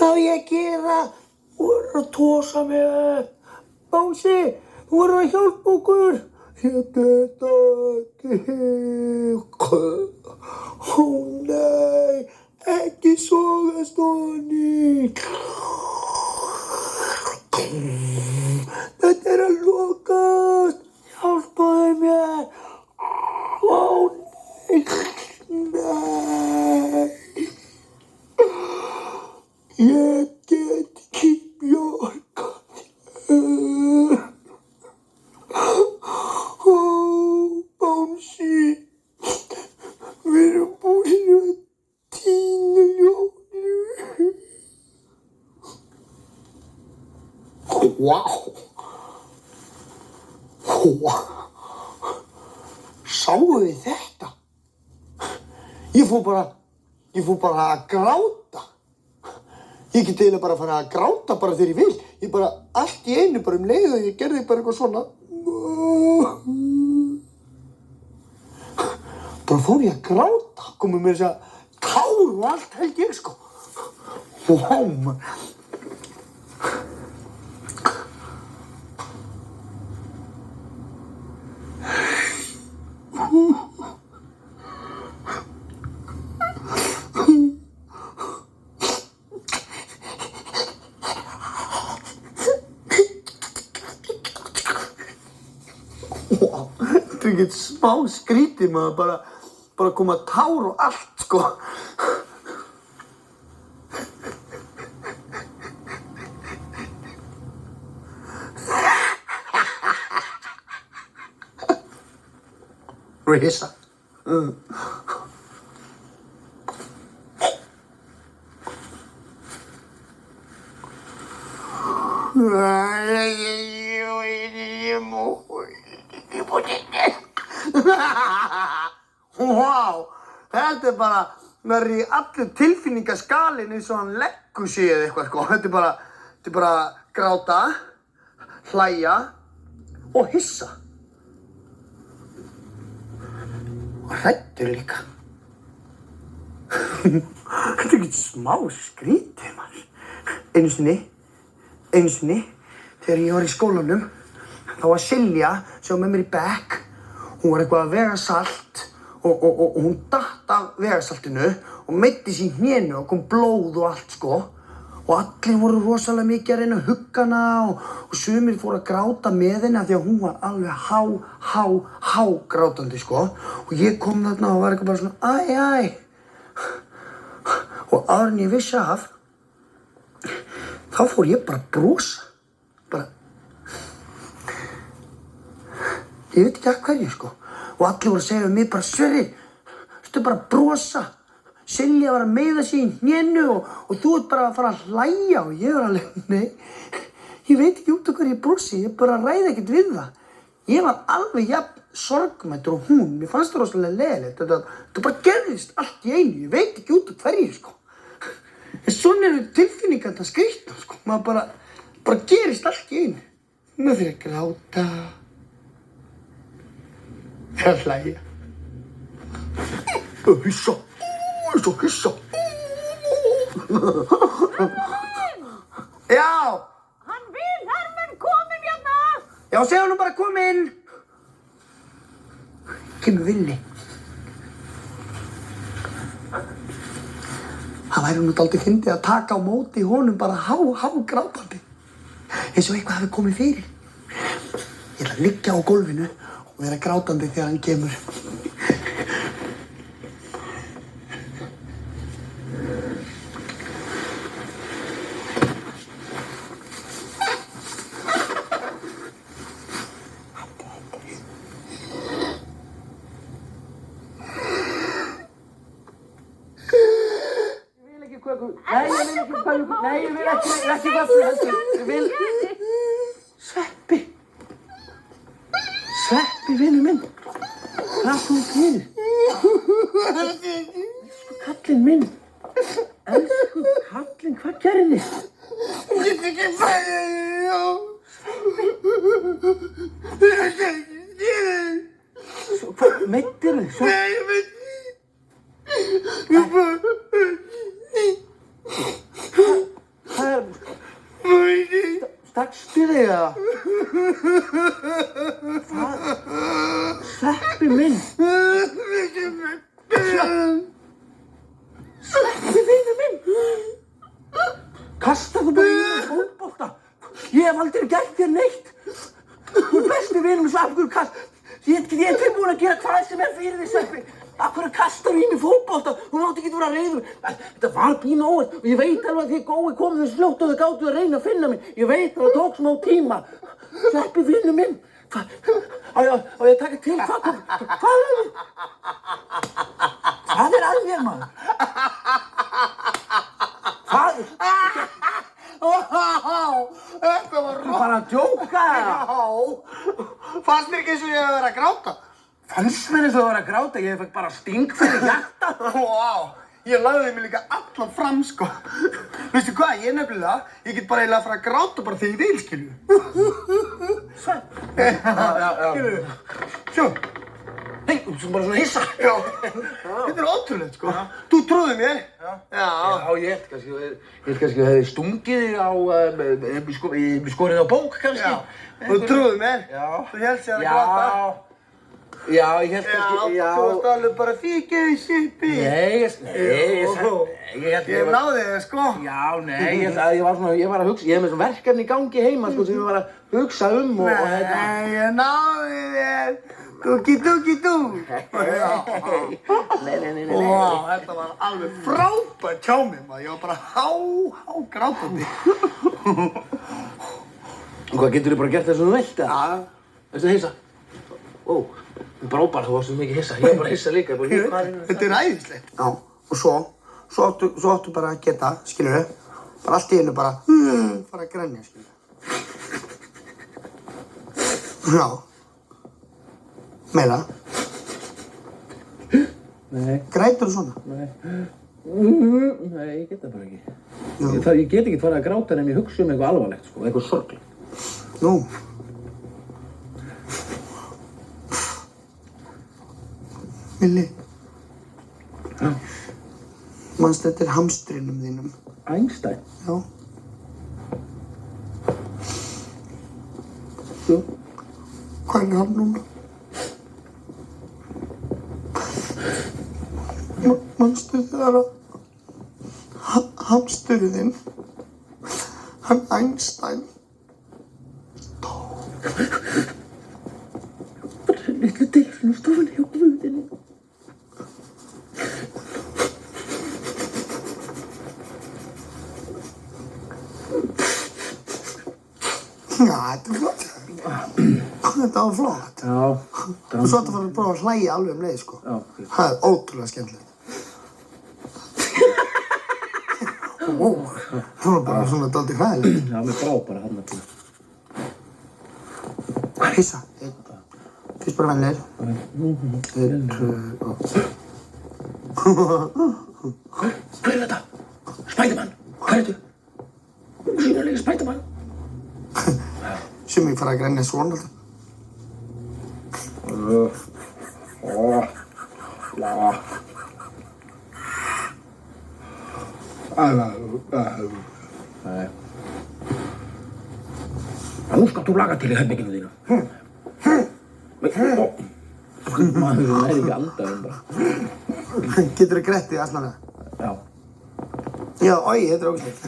Hvað á ég að gera? Þú verður að tosa mig upp. Bánsi, þú verður að hjálpa okkur. Ég get ekki. Ó nei, ekki sogast ofan. Þetta er að lokast. Hjálpaðu mér. Ó nei, nei. Ég get ekki bjargað þér. Ó, Bánsi, við erum búin að týna Jónu. Vá. Sáu þið þetta? Ég fór bara að gráta. Ég get eiginlega bara að fara að gráta bara þegar ég vil. Ég bara allt í einu bara leið og ég gerði bara eitthvað svona. Bara fór ég að gráta. Komið mér þess að tár og allt held ég sko. Vá maður. Þetta er ekkert smá skrítið maður, bara koma tár og allt sko. Risa. Vá, þetta er bara, maður er í allur tilfinningaskalinn eins og hann leggur sig eða eitthvað sko. Þetta er bara gráta, hlæja og hissa. Og hræddur líka. Þetta er ekkert smá skrítið maður. Einu sinni, þegar ég var í skólanum, þá var Silja sem var með mér í bekk. Hún var eitthvað að vega salt og hún datt af vegasaltinu og meiddi sig í hnénu og kom blóð og allt sko. Og allir voru rosalega mikið að reyna að hugga hana og sumir fóru að gráta með henni af því að hún var alveg há grátandi sko. Og ég kom þarna og var eitthvað bara svona æ. Og áður en ég vissi af, þá fór ég bara að brosa. Ég veit ekki af hverju sko. Og allir voru að segja við mig bara Sverrir, ertu bara að brosa. Silja var að meiða sig í hnénu og þú ert bara að fara að hlæja og ég var alveg, nei, ég veit ekki út af hverju ég brosi, ég bara ræði ekkert við það. Ég var alveg jafn sorgmæddur og hún, mér fannst það rosalega leiðilegt, þetta bara gerðist allt í einu, ég veit ekki út af hverju sko. En svona eru tilfinningarnar skrýtnar sko, maður bara gerist allt í einu. Maður fyrir að gráta, fyrir að hlæja, hissa. Svo hissa. Já. Hann Vilhelm er kominn hérna. Já, segðu hann bara kominn. Kemur Villi. Það væri nú dálítið fyndið að taka á móti honum bara há grátandi. Eins og eitthvað hafi komið fyrir. Ég ætla að liggja á gólfinu og vera grátandi þegar hann kemur. Nei, ég vil ekki köku. Nei, ég vil ekki köku heldur. Ég vil... Sveppi, vinur minn. Hvað þú fyrir? Elsku kallinn minn. Elsku kallinn, hvað gerðist? Ég get ekki farið, já. Hvað meiddirðu? Nei, ég veit ekki. Leggstu þig eða? Hvað? Sveppi minn. Sveppi vinur minn. Kastar þú bara í mig fótbolta? Ég hef aldrei gert þér neitt. Þú besti vinur minn Sveppi, ég er tilbúin að gera hvað sem er fyrir þig Sveppi. Af hverju kastar þú í mig fótbolta? Þú mátti ekki vera reiður. Þetta var pínu óvart og ég veit alveg að þið gói komið þessu fljótt og þið gátu að reyna að finna mig. Ég veit að það tók smá tíma. Sveppi vinur minn. Á ég að taka til? Hvað er að þér maður? Hvað? Þetta var Þú bara að djóka? Já. Fannst mér ekki eins og ég hef verið að gráta? Fannst mér eins og þú var að gráta, ég fekk bara sting fyrir hjarta. Vá, ég lagði mig líka allan fram, sko. Veistu hvað, ég get bara eiginlega að fara að gráta bara þegar ég vil, skilju. Já. Skilju, sjó. Hei, þú er bara svona hissa. Já, þetta er ótrúlegt, sko. Þú trúði mér. Já, ég held kannski að þú hefði stungið þig á, skorið á bók kannski. já. Þú trúði mér. Já. Þú hélst ég að gráta. Já, ég held kannski, Já, þú varst alveg bara fíkið í sippi. Nei, ég Ég náði þig, sko. Já, nei, ég held að ég var að hugsa, ég hef með svona verkefni í gangi heima, sko, sem ég var að hugsa um og þetta. Nei, ég náði þér. Dúki-dúki-dú. Nei. Vá, þetta var alveg frábært hjá mér, maður. Ég var bara grátandi. Og hvað, getur þú bara gert það sem þú vilt, eða? Já. Veistu að hissa? Ó, bara þú varst svo mikið hissa. Ég var bara hissa líka. Þetta er æðislegt. Já, og svo áttu bara að geta, skilurðu, bara allt í einu bara, fara að grenja, skilurðu. Já. Meira. Nei. Grætur þú svona? Nei, ég get það bara ekki. Ég get ekki farið að gráta en ég hugsa um eitthvað alvarlegt, sko, eitthvað sorglegt. Nú. Milli. Já. Manstu eftir hamstrinum þínum? Einstein? Já. Jú. Hvað er hann núna? Manstu þegar að hamsturinn þinn, hann Einstein, dó. Bara litlu deilin á stofunni hjá Guðinni. Já, þetta er flott. Þetta var flott. Já. Og svo ætti að fara að prófa að hlæja alveg um leið, sko. Já. Það er ótrúlega skemmtilegt. Það var bara svona dálítið hræðilegt. Já, mér brá bara hann að til. Hissa. Fyrst bara vennilegir. Einn, tvö, og... Hver er þetta? Spiderman. Hvað er þetta? Sýnilega Spiderman. Sumir fara að grenja svona alltaf. Nei. Nú skalt þú laga til í herbygginu þínu. Maður sem er ekki andaðum bara. Geturðu grætt í asnana? Já. Já, oi, þetta er ógæslegt.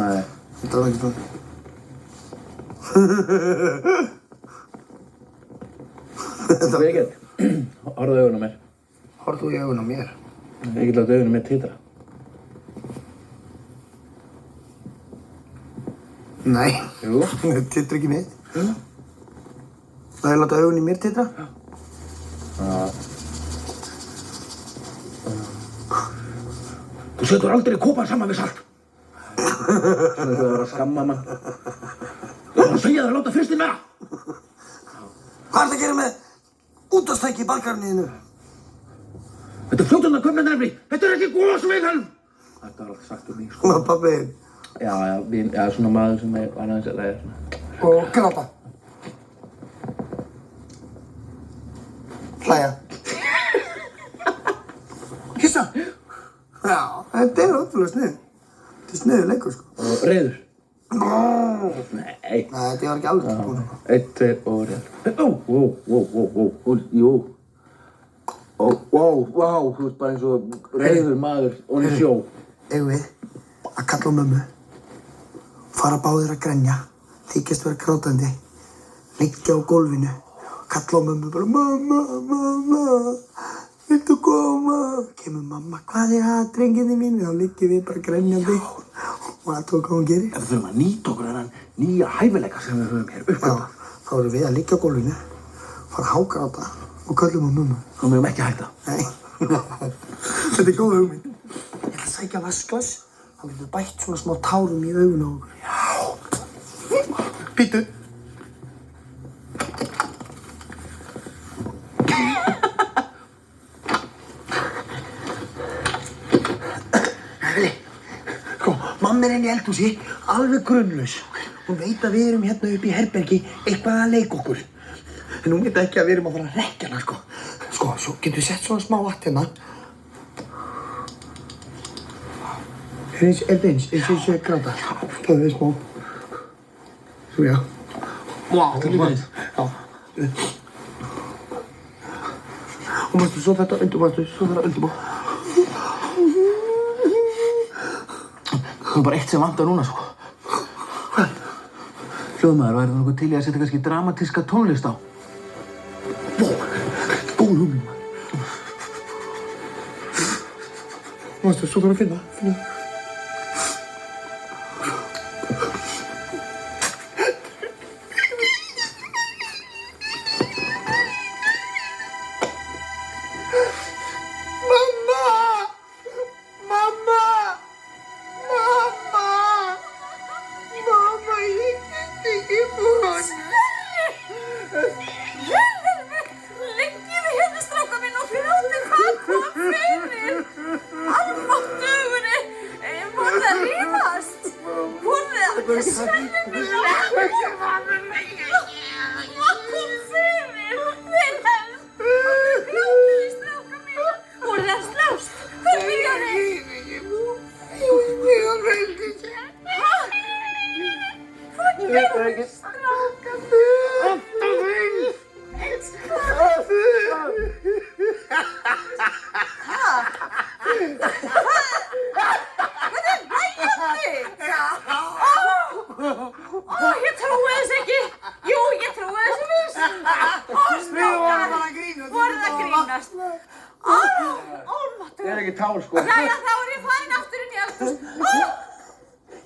Nei. Þetta var ekki svona. Þetta er ekkert. Horfðu augun á mér. Horfðu í augun á mér. Ég get láta augun á mér titra. Nei. Jú. Það titra ekki neitt. Það er láta augun í mér titra? Þú setur aldrei kópan saman við salt. Svona þú að skamma mann. Þú var að segja þér að láta frystinn vera. Hvað ertu að gera með útvarpstæki í bakgarðinu? Þetta er fljótunarköfnarnefni. Þetta er ekki gos, Vilhelm. Þetta var alltaf sagt um mig, sko. Hvað er pabbi þinn? Já, svona maður sem var aðeins að ræða svona. Og gráta. Hlæja. Hissa. Já, þetta ótrúlega snið. Þetta sniður leikur, sko. Og reiður? Nei, Nei. þetta var ekki alveg tilbúin. 1, 2 og reiður. Jú. Vá, þú ert bara eins og reiður maður og í sjó. Eigum við að kalla á mömmu, fara báðir að grenja, þykjast vera grátandi, liggja á gólfinu, kalla á mömmu bara mamma, viltu koma? Kemur mamma, hvað það, drenginni mín? Þá liggjum við bara grenjandi og aðtók hvað hún gerir. Ef við þurfum að nýta okkur þennan nýja hæfileika sem við höfum hér uppgötvað. Já, þá erum við að liggja á gólfinu, fara að hágráta og köllum á mömmu. Þá megum ekki hætta. Nei, þetta góð hugmynd. Ég ætla að sækja vasklas, þá getum við bætt svona smá tárum í augun á okkur. Já. Bíddu. Sko, mamma inn í eldhúsi, alveg grunlaus. Hún veit að við erum hérna uppi í herbergi eitthvað að leika okkur. En hún veit ekki að við erum að fara að rekkja hana, sko. Sko, svo getum við sett svona smá vatn hérna. Er þetta eins og ég sé að gráta? Það er smá. Svo, já. Vá, þetta er líka eins. Já. Og mástu svo þetta undum, svo þetta undum á. Það er bara eitt sem vantar núna, sko. Hvað? Hljóðmaður, væri það nokkuð til í að setja kannski dramatíska tónlist á? Vó, þetta er góð hugmynd, maður. Mástu, svo þarf að finna.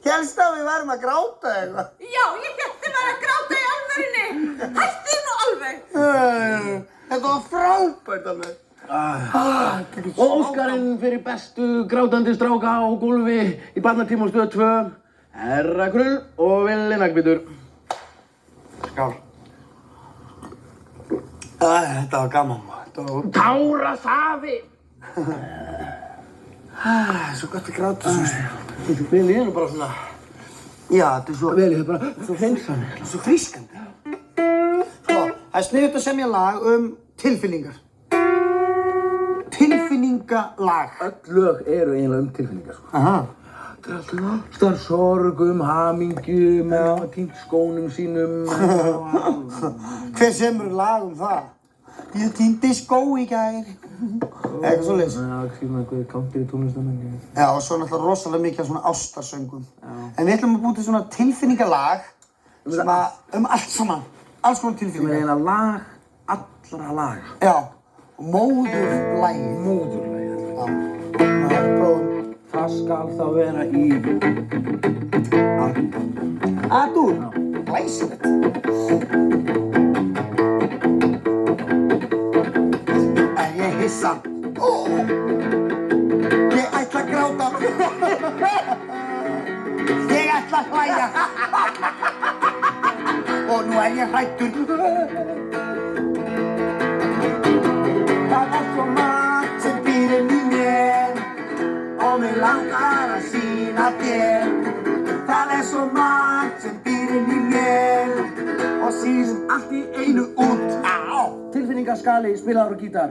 Hélstu að við værum að gráta eitthvað? Já, ég hélt þið væri að gráta í alvörunni. Hættið nú alveg. Þetta var frábært alveg. Og Óskarinn fyrir bestu grátandi stráka á gólfi í barnatíma á Stöð 2, Herra Krull og Villi Naglbítur. Skál. Þetta var gaman, maður. Tárasafi! Svo gott að gráta svo. Villi er nú bara svona... Já, þetta er svo... Villi er bara svo hreinsanir. Svo frískandi. Sko, það er sniðugt að semja lag tilfinningar. Tilfinningalag. Öll lög eru eiginlega tilfinningar, sko. Aha. Þetta er alltaf ástar, sorgum, hamingju, með týnt skónum sínum. Hver semur lag það? Ég týndi skó í gær. Eitthvað svoleiðis. Já, skrifum einhverju country tónlistamenn. Já, og svo náttúrulega rosalega mikið af svona ástarsöngum. En við ætlum að búa til svona tilfinningalag sem að allt saman. Alls konar Sem er tilfinningar. eiginlega lag allra laga. Já, og móðurlagið. Móðurlagið. Já, það er prófum. Það skal þá vera í... A-dúr. Glæsilegt. Er ég hissa? Ég ætla að gráta. Ég ætla að hlæja. Og nú er ég hræddur. Það er svo margt sem býr inn í mér og mig langar að sýna þér. Það er svo margt sem býr inn í mér og sýnst allt í einu út. Tilfinningaskali, spilaður á gítar.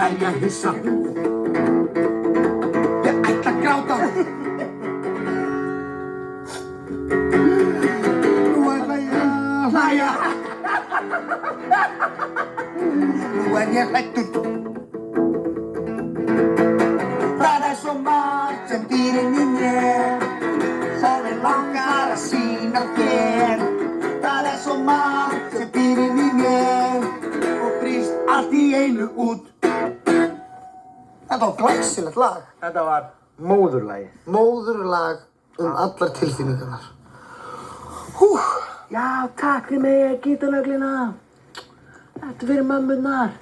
er ég hissa. Ég ætla að gráta. Nú ætla ég að hlæja. Nú er ég hræddur. Það er svo margt sem býr inni í mér og mig langar að sýna þér. Það er svo margt sem býr inni í mér og brýst allt í einu út. Þetta var glæsilegt lag. Þetta var móðurlagið. Móðurlag allar tilfinningarnar. Já, takk fyrir mig, gítarnöglina. Þetta er fyrir mömmunar.